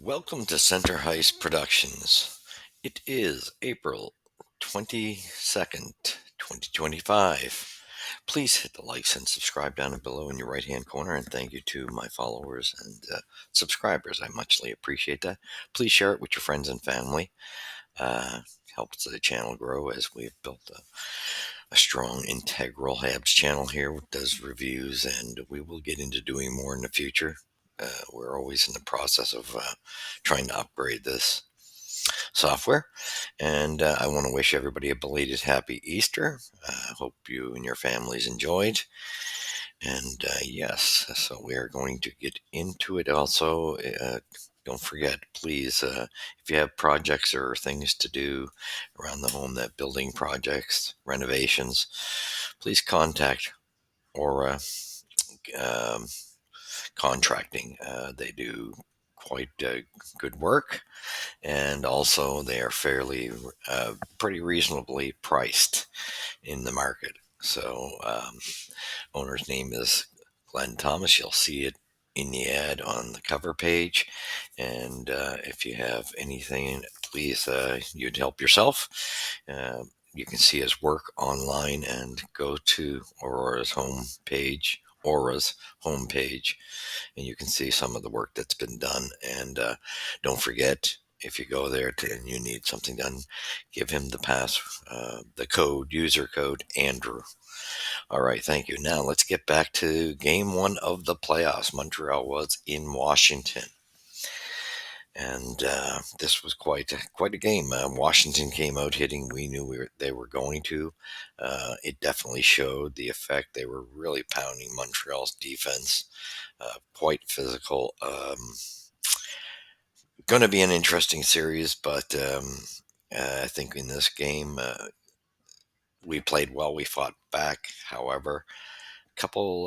Welcome to Center Heist Productions. It is April 22nd, 2025. Please hit the likes and subscribe down below in your right hand corner. And thank you to my followers and subscribers. I muchly appreciate that. Please share it with your friends and family. Uh, Helps the channel grow as we've built a strong, integral Habs channel here that does reviews, and we will get into doing more in the future. We're always in the process of trying to upgrade this software, and I want to wish everybody a belated happy Easter. Hope you and your families enjoyed. And yes, so we are going to get into it. Also, don't forget, please, if you have projects or things to do around the home, that building projects, renovations, please contact Aura um, Contracting. They do quite good work, and also they are fairly pretty reasonably priced in the market. So, owner's name is Glenn Thomas. You'll see it in the ad on the cover page. And if you have anything, please, you'd help yourself. You can see his work online and go to Aura's homepage, and you can see some of the work that's been done. And don't forget, if you go there and you need something done, give him the user code Andrew. All right, thank you. Now let's get back to game one of the playoffs. Montreal was in Washington, and this was quite a game. Washington came out hitting. We knew they were going to. It definitely showed the effect. They were really pounding Montreal's defense, quite physical. Going to be an interesting series, but I think in this game we played well. We fought back, however. Couple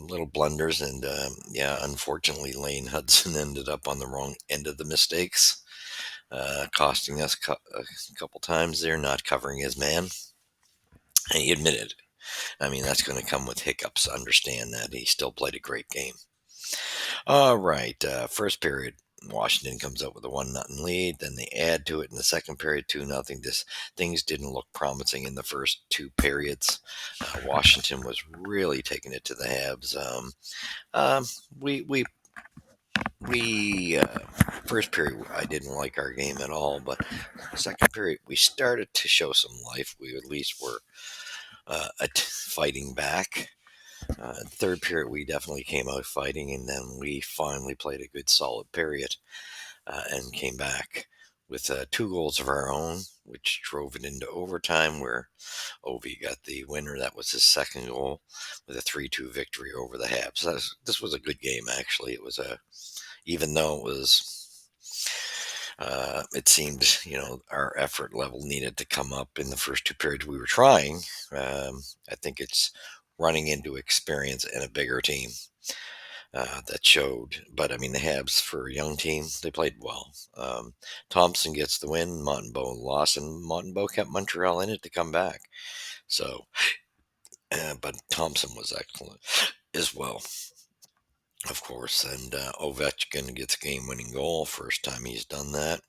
little blunders, and yeah, unfortunately, Lane Hudson ended up on the wrong end of the mistakes, costing us a couple times there, not covering his man. And he admitted, I mean, that's going to come with hiccups. Understand that he still played a great game. All right, first period. Washington comes up with a 1-0 lead. Then they add to it in the second period, 2-0. Things didn't look promising in the first two periods. Washington was really taking it to the Habs. Um, we we we first period I didn't like our game at all, but second period we started to show some life. We at least were fighting back. Third period we definitely came out fighting, and then we finally played a good solid period and came back with two goals of our own, which drove it into overtime, where Ovi got the winner. That was his second goal, with a 3-2 victory over the Habs. This was a good game, actually. It was even though it seemed, our effort level needed to come up in the first two periods. We were trying. I think it's running into experience and a bigger team that showed. But I mean, the Habs, for a young team, they played well. Thompson gets the win. Montembeault lost, and Montembeault kept Montreal in it to come back. So, but Thompson was excellent as well, of course. And Ovechkin gets game-winning goal. First time he's done that.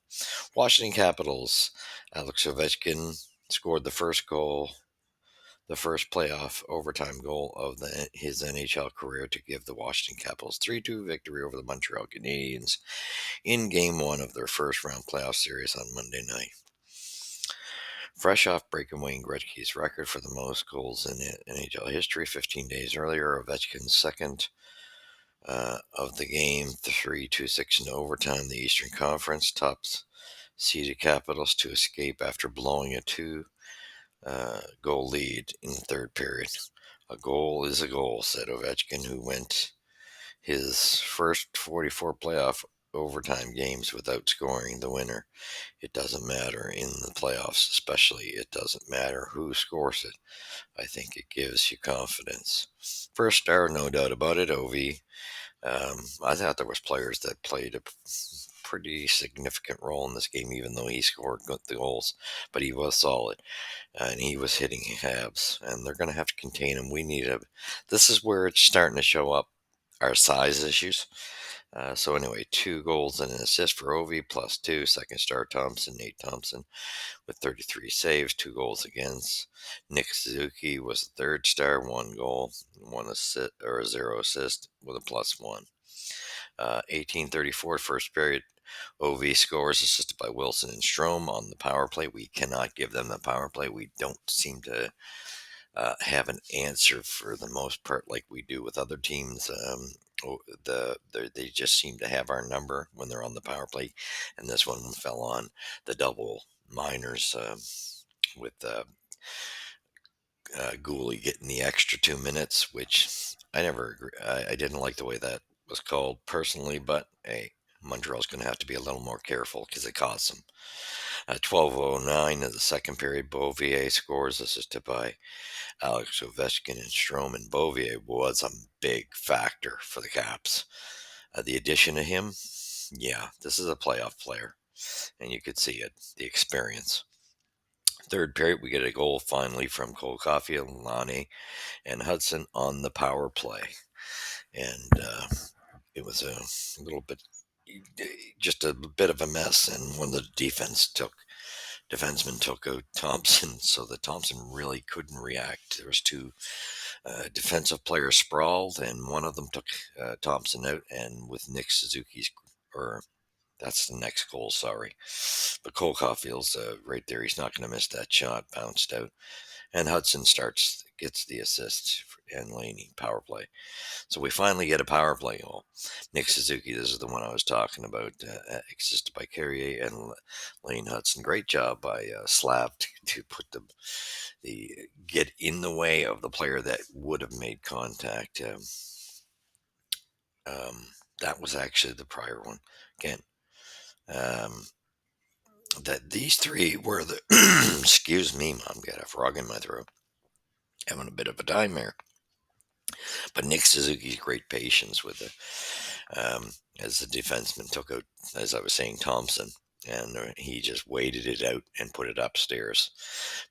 Washington Capitals. Alex Ovechkin scored the first goal, the first playoff overtime goal of his NHL career, to give the Washington Capitals 3-2 victory over the Montreal Canadiens in game one of their first round playoff series on Monday night. Fresh off breaking Wayne Gretzky's record for the most goals in NHL history 15 days earlier, Ovechkin's second of the game, 3-2-6 in overtime. The Eastern Conference tops seeded Capitals to escape after blowing a goal lead in the third period. A goal is a goal, said Ovechkin, who went his first 44 playoff overtime games without scoring the winner. It doesn't matter in the playoffs, especially. It doesn't matter who scores it. I think it gives you confidence. First star, no doubt about it, Ovi. I thought there was players that played a pretty significant role in this game, even though he scored the goals. But he was solid, and he was hitting Habs, and they're going to have to contain him. This is where it's starting to show up, our size issues. So anyway, 2 goals and an assist for Ovi, plus two. Second star Thompson, Nate Thompson, with 33 saves, 2 goals against. Nick Suzuki was the third star, 1 goal, 1 assist or a 0 assist with a plus one. 1834 first period. OV scores assisted by Wilson and Strom on the power play. We cannot give them the power play. We don't seem to have an answer for the most part like we do with other teams. They just seem to have our number when they're on the power play, and this one fell on the double minors with Gooley getting the extra 2 minutes, which I never agree. I didn't like the way that was called personally, but hey, Montreal's going to have to be a little more careful because it costs them. 12:09 of the second period, Beauvier scores, assisted by Alex Ovechkin and Strom, and Beauvier was a big factor for the Caps. The addition of him, yeah, this is a playoff player, and you could see it, the experience. Third period, we get a goal finally from Cole Caulfield, Lonnie, and Hudson on the power play. And it was a little bit, just a bit of a mess. And when the defenseman took out Thompson, so that Thompson really couldn't react. There was two defensive players sprawled, and one of them took Thompson out. And with Nick Suzuki's, or that's the next goal, sorry. But Cole Caulfield's right there. He's not going to miss that shot. Bounced out. And Hudson gets the assist, and Laney power play. So we finally get a power play goal. Nick Suzuki, this is the one I was talking about, assisted by Carrier and Lane Hudson. Great job by Slav to put the get in the way of the player that would have made contact. That was actually the prior one. Again, um, that these three were the excuse me, mom, got a frog in my throat. Having a bit of a time here. But Nick Suzuki's great patience with it, as the defenseman took out, as I was saying, Thompson, and he just waited it out and put it upstairs.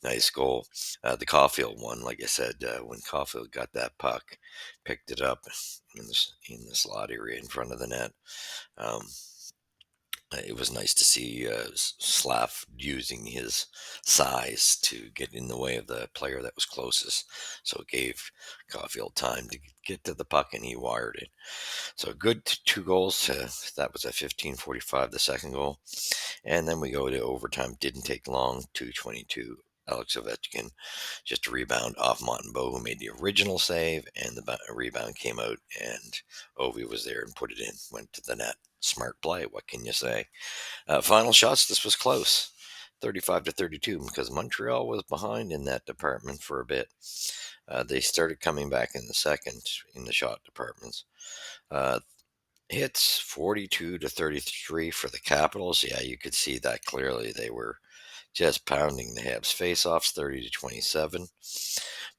Nice goal. The Caulfield one, like I said, when Caulfield got that puck, picked it up in the slot area in front of the net. Um, it was nice to see Slav using his size to get in the way of the player that was closest. So it gave Caulfield time to get to the puck, and he wired it. So good 2 goals. That was at 15:45, the second goal. And then we go to overtime. Didn't take long. 2:22. Alex Ovechkin just a rebound off Montembeault, who made the original save, and the rebound came out, and Ovi was there and put it in. Went to the net. Smart play. What can you say? Final shots. This was close. 35-32, because Montreal was behind in that department for a bit. They started coming back in the second in the shot departments. Uh, Hits 42-33 for the Capitals. Yeah, you could see that clearly. They were just pounding the Habs. Face-offs 30-27.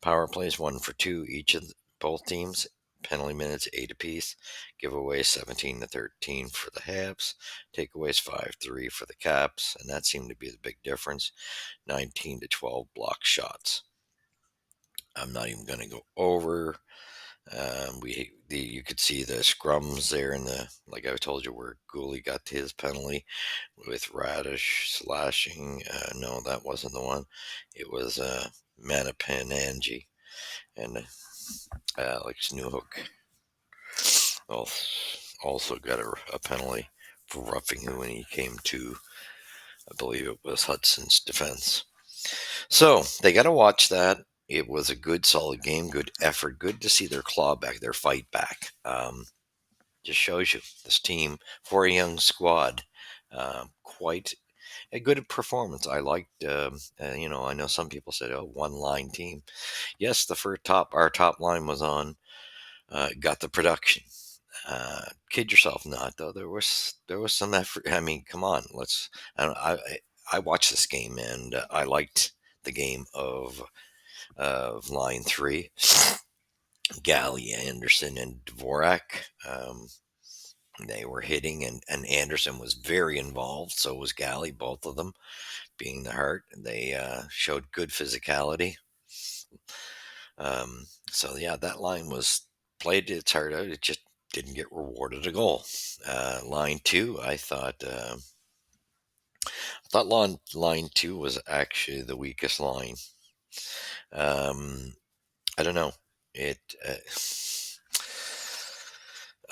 Power plays 1 for 2 each of both teams. Penalty minutes 8 apiece. Giveaways 17-13 for the Habs. Takeaways 5-3 for the Caps, and that seemed to be the big difference. 19-12 block shots. I'm not even going to go over. You could see the scrums there in the, like I told you, where Gooley got his penalty with Radish slashing. No, that wasn't the one. It was Manapanangi, and Alex Newhook also got a penalty for roughing him when he came to, I believe it was Hudson's defense. So they got to watch that. It was a good, solid game, good effort, good to see their claw back, their fight back. Just shows you this team, for a young squad, quite a good performance. I liked, I know some people said, "Oh, one line team." Yes, our top line was on, got the production. Kid yourself not, though. There was some effort. I mean, come on, let's. I don't. I watched this game, and I liked the game of line three. Galley, Anderson, and Dvorak. They were hitting, and Anderson was very involved. So was Galley, both of them being the heart. They showed good physicality. So, yeah, that line was played its heart out. It just didn't get rewarded a goal. Line two, I thought line two was actually the weakest line. Um, I don't know. It.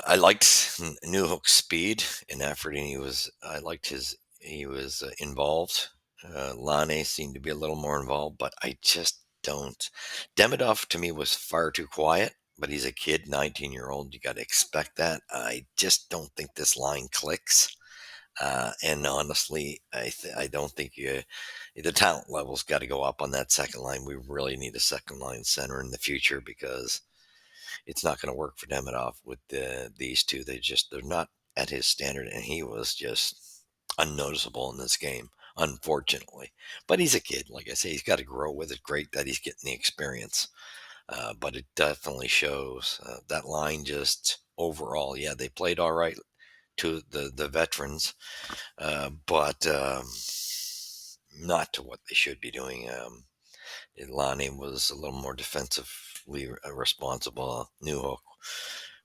I liked Newhook's speed and effort, and I liked his. He was involved. Lane seemed to be a little more involved, but I just don't. Demidov to me was far too quiet, but he's a kid, 19-year-old. You got to expect that. I just don't think this line clicks. And honestly, I don't think the talent level's got to go up on that second line. We really need a second line center in the future because it's not going to work for Demidov with these two. They're not at his standard, and he was just unnoticeable in this game, unfortunately. But he's a kid, like I say, he's got to grow with it. Great that he's getting the experience, but it definitely shows that line just overall. Yeah, they played all right to the veterans, but not to what they should be doing. Lonnie was a little more defensively responsible. Newhook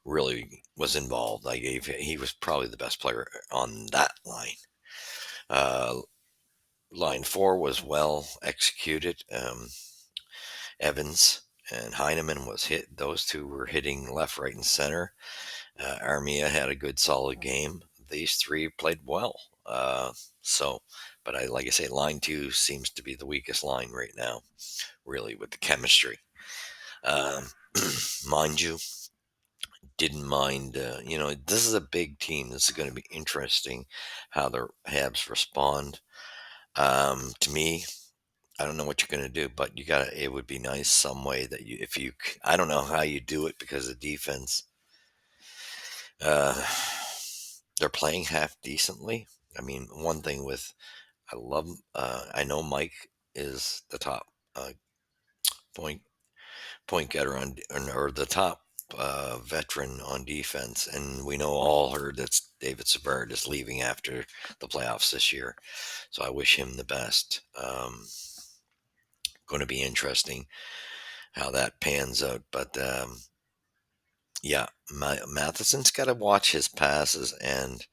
really was involved. He was probably the best player on that line. Uh, Line four was well executed. Evans and Heineman was hit. Those two were hitting left, right, and center. Armia had a good, solid game. These three played well. So, but like I say, line two seems to be the weakest line right now, really, with the chemistry. Um, Mind you, didn't mind. This is a big team. This is going to be interesting how the Habs respond. To me, I don't know what you're going to do, but you got to. It would be nice some way that I don't know how you do it because the defense. Uh, they're playing half decently. I mean, one thing with I love. I know Mike is the top point point getter or the top veteran on defense, and we know all heard that David Savard is leaving after the playoffs this year. So I wish him the best. Going to be interesting how that pans out, but yeah, Matheson's got to watch his passes, and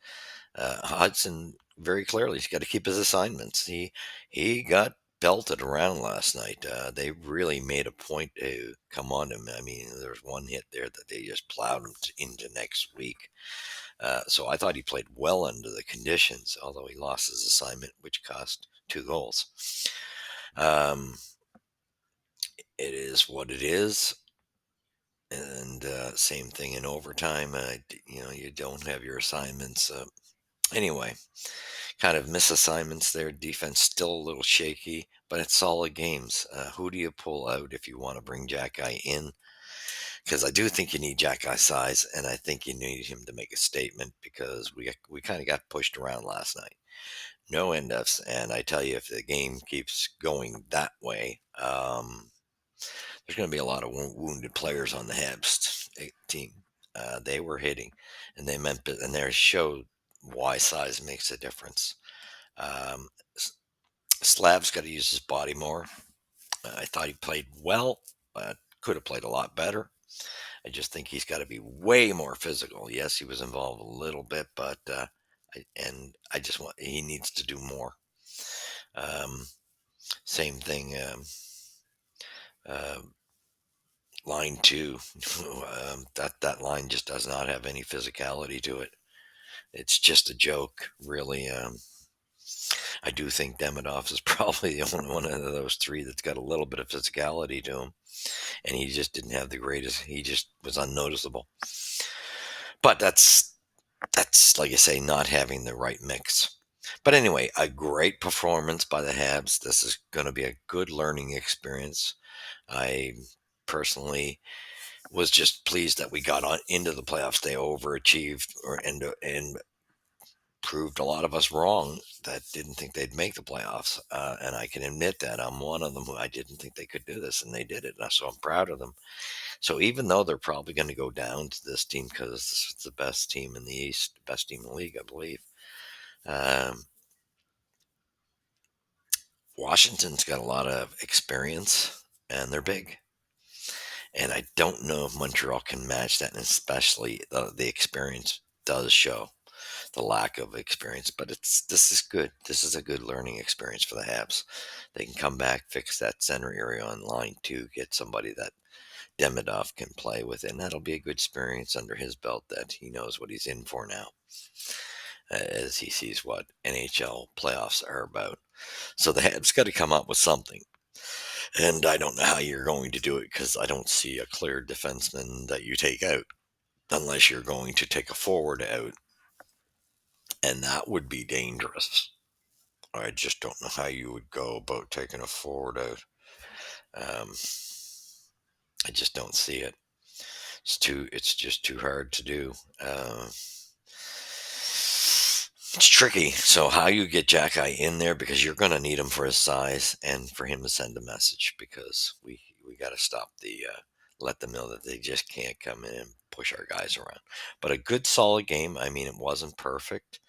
Hudson very clearly he's got to keep his assignments. He got belted around last night. They really made a point to come on him. I mean, there's one hit there that they just plowed him into next week. So I thought he played well under the conditions, although he lost his assignment, which cost 2 goals. Um, it is what it is. And same thing in overtime. You don't have your assignments. Anyway, kind of misassignments there. Defense still a little shaky, but it's solid games. Who do you pull out if you want to bring Jack Guy in? Because I do think you need Jack Guy size, and I think you need him to make a statement because we kind of got pushed around last night. No end ups, and I tell you, if the game keeps going that way, there's going to be a lot of wounded players on the Habs team. They were hitting, and they showed why size makes a difference. Um, Slav's got to use his body more. I thought he played well, but could have played a lot better. I just think he's got to be way more physical. Yes, he was involved a little bit, but I just want he needs to do more. Um, Same thing. Uh, Line two, that line just does not have any physicality to it. It's just a joke, really. I do think Demidov is probably the only one of those three that's got a little bit of physicality to him, and he just didn't have the greatest. He just was unnoticeable. But that's like I say, not having the right mix. But anyway, a great performance by the Habs. This is going to be a good learning experience. I personally was just pleased that we got on into the playoffs. They overachieved and proved a lot of us wrong that didn't think they'd make the playoffs. And I can admit that I'm one of them who I didn't think they could do this, and they did it. So I'm proud of them. So even though they're probably going to go down to this team because it's the best team in the East, best team in the league, I believe. Um, Washington's got a lot of experience, and they're big. And I don't know if Montreal can match that, and especially the experience does show the lack of experience. But this is good. This is a good learning experience for the Habs. They can come back, fix that center area on line two, get somebody that Demidov can play with, and that'll be a good experience under his belt that he knows what he's in for now, as he sees what NHL playoffs are about. So the Habs got to come up with something. And I don't know how you're going to do it because I don't see a clear defenseman that you take out unless you're going to take a forward out. And that would be dangerous. I just don't know how you would go about taking a forward out. Um, I just don't see it. It's just too hard to do. It's tricky. So how you get Jacky in there, because you're going to need him for his size and for him to send a message, because we got to stop let them know that they just can't come in and push our guys around. But a good solid game. I mean, it wasn't perfect.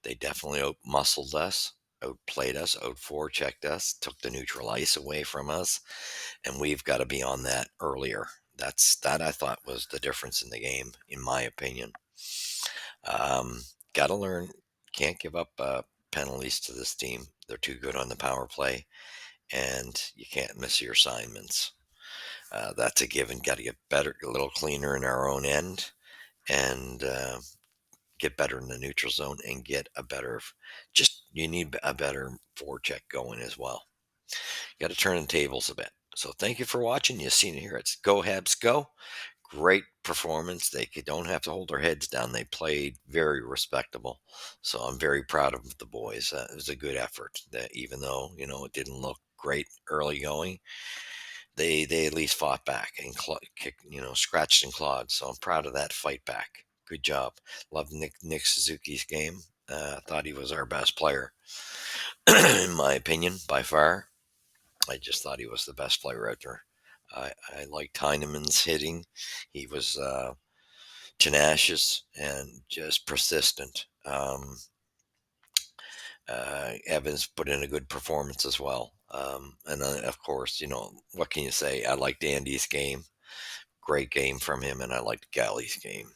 They definitely out muscled us, outplayed us, out forechecked us, took the neutral ice away from us, and we've got to be on that earlier. That I thought was the difference in the game, in my opinion. Um, got to learn. Can't give up penalties to this team. They're too good on the power play, and you can't miss your assignments. That's a given. Got to get better, a little cleaner in our own end, and get better in the neutral zone, and get a better. Just you need a better forecheck going as well. Got to turn the tables a bit. So thank you for watching. You've seen it here. It's Go Habs Go. Great performance. Don't have to hold their heads down. They played very respectable. So I'm very proud of the boys. It was a good effort. That even though it didn't look great early going, they at least fought back and kicked, scratched and clawed. So I'm proud of that fight back. Good job. Love Nick Suzuki's game. Thought he was our best player, in my opinion, by far. I just thought he was the best player out there. I liked Heineman's hitting. He was tenacious and just persistent. Evans put in a good performance as well. And of course, what can you say? I liked Andy's game. Great game from him, and I liked Galley's game.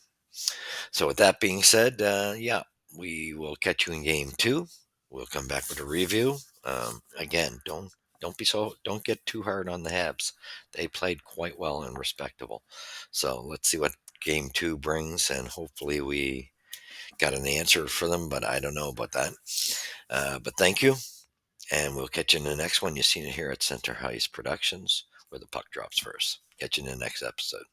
So with that being said, yeah, we will catch you in game two. We'll come back with a review. Again, don't get too hard on the Habs. They played quite well and respectable. So let's see what game two brings, and hopefully we got an answer for them. But I don't know about that. But thank you, and we'll catch you in the next one. You've seen it here at Center Heist Productions, where the puck drops first. Catch you in the next episode.